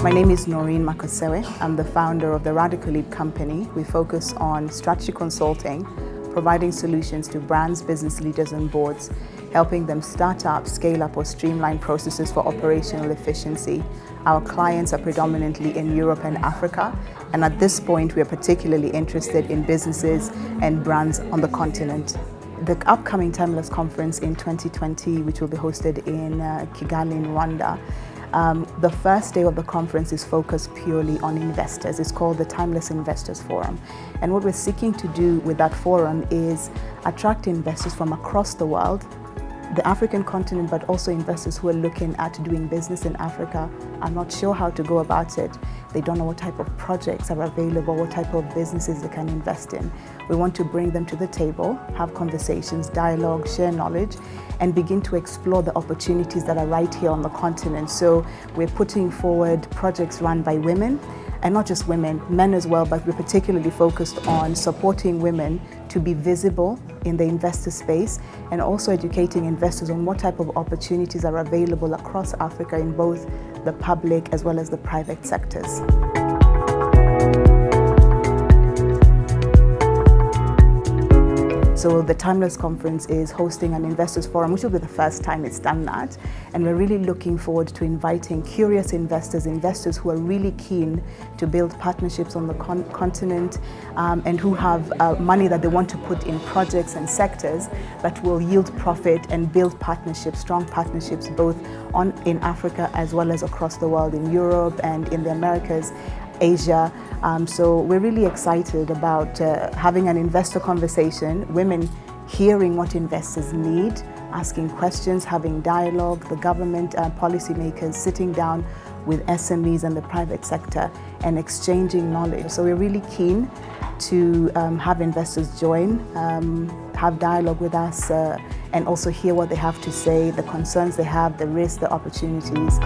My name is Noreen Makosewe. I'm the founder of the Radical Leap company. We focus on strategy consulting, providing solutions to brands, business leaders and boards, helping them start up, scale up or streamline processes for operational efficiency. Our clients are predominantly in Europe and Africa, and at this point we are particularly interested in businesses and brands on the continent. The upcoming Timeless Conference in 2020, which will be hosted in Kigali in Rwanda, the first day of the conference is focused purely on investors. It's called the Timeless Investors Forum. And what we're seeking to do with that forum is attract investors from across the world, the African continent, but also investors who are looking at doing business in Africa are not sure how to go about it. They don't know what type of projects are available, what type of businesses they can invest in. We want to bring them to the table, have conversations, dialogue, share knowledge, and begin to explore the opportunities that are right here on the continent. So we're putting forward projects run by women, and not just women, men as well, but we're particularly focused on supporting women to be visible in the investor space and also educating investors on what type of opportunities are available across Africa in both the public as well as the private sectors. So the Timeless Conference is hosting an investors forum, which will be the first time it's done that. And we're really looking forward to inviting curious investors who are really keen to build partnerships on the continent and who have money that they want to put in projects and sectors that will yield profit and build partnerships, strong partnerships, both in Africa as well as across the world, in Europe and in the Americas, Asia. So we're really excited about having an investor conversation, women hearing what investors need, asking questions, having dialogue, the government policymakers sitting down with SMEs and the private sector and exchanging knowledge. So we're really keen to have investors join, have dialogue with us and also hear what they have to say, the concerns they have, the risks, the opportunities.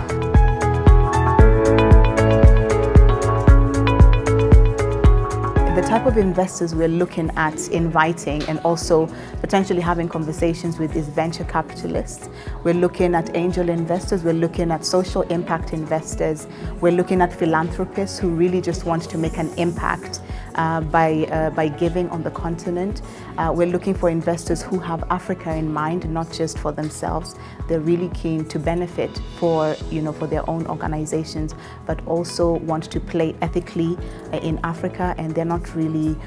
The type of investors we're looking at inviting and also potentially having conversations with is venture capitalists. We're looking at angel investors, we're looking at social impact investors, we're looking at philanthropists who really just want to make an impact by giving on the continent. We're looking for investors who have Africa in mind, not just for themselves. They're really keen to benefit for their own organizations, but also want to play ethically in Africa, and they're not really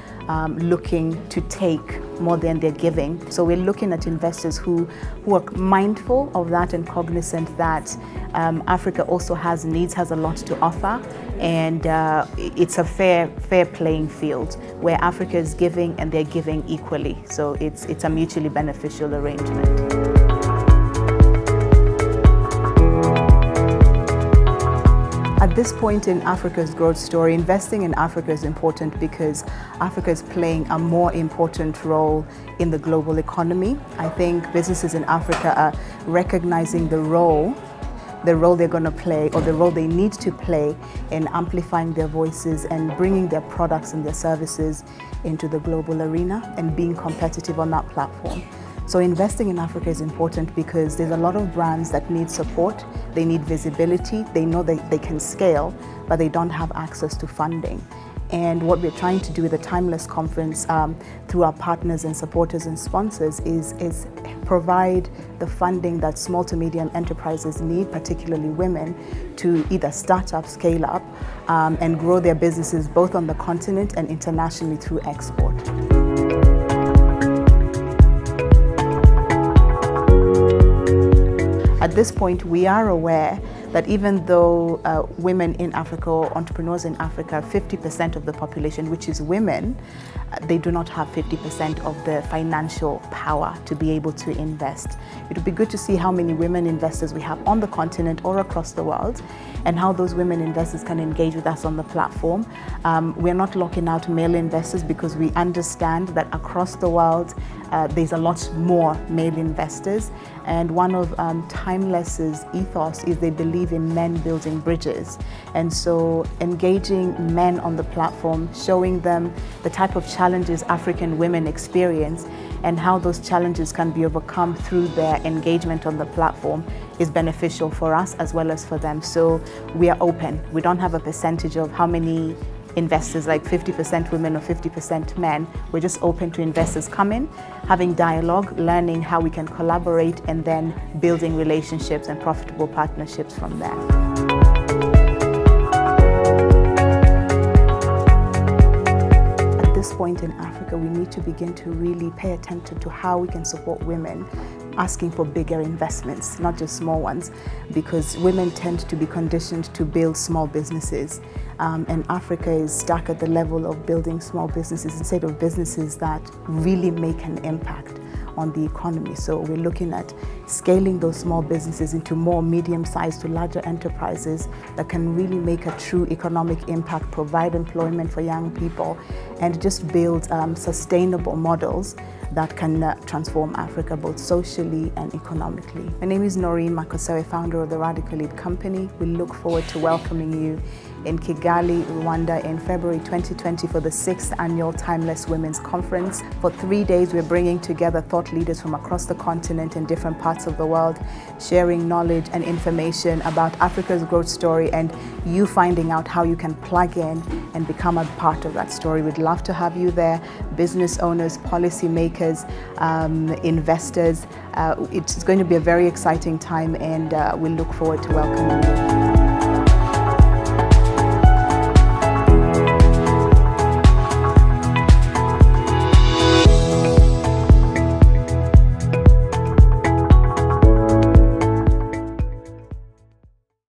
looking to take more than they're giving. So we're looking at investors who are mindful of that and cognizant that Africa also has needs, has a lot to offer, and it's a fair playing field where Africa is giving and they're giving equally. So it's a mutually beneficial arrangement. At this point in Africa's growth story, investing in Africa is important because Africa is playing a more important role in the global economy. I think businesses in Africa are recognizing the role they're going to play, or the role they need to play in amplifying their voices and bringing their products and their services into the global arena and being competitive on that platform. So investing in Africa is important because there's a lot of brands that need support, they need visibility, they know they can scale, but they don't have access to funding. And what we're trying to do with the Timeless Conference through our partners and supporters and sponsors is provide the funding that small to medium enterprises need, particularly women, to either start up, scale up, and grow their businesses both on the continent and internationally through export. At this point, we are aware that even though women in Africa or entrepreneurs in Africa, 50% of the population, which is women, they do not have 50% of the financial power to be able to invest. It would be good to see how many women investors we have on the continent or across the world, and how those women investors can engage with us on the platform. We're not locking out male investors because we understand that across the world, there's a lot more male investors. And one of Timeless's ethos is they believe in men building bridges. And so engaging men on the platform, showing them the type of challenges African women experience and how those challenges can be overcome through their engagement on the platform is beneficial for us as well as for them. So we are open. We don't have a percentage of how many investors, like 50% women or 50% men. We're just open to investors coming, having dialogue, learning how we can collaborate, and then building relationships and profitable partnerships from there. At this point in Africa, we need to begin to really pay attention to how we can support women asking for bigger investments, not just small ones, because women tend to be conditioned to build small businesses. And Africa is stuck at the level of building small businesses instead of businesses that really make an impact on the economy. So we're looking at scaling those small businesses into more medium-sized to larger enterprises that can really make a true economic impact, provide employment for young people, and just build sustainable models that can transform Africa both socially and economically. My name is Noreen Makosewe, founder of the Radical Lead Company. We look forward to welcoming you in Kigali, Rwanda in February 2020 for the 6th annual Timeless Women's Conference. For 3 days, we're bringing together thought leaders from across the continent and different parts of the world, sharing knowledge and information about Africa's growth story, and you finding out how you can plug in and become a part of that story. We'd love to have you there, business owners, policymakers, investors. It's going to be a very exciting time, and we look forward to welcoming you.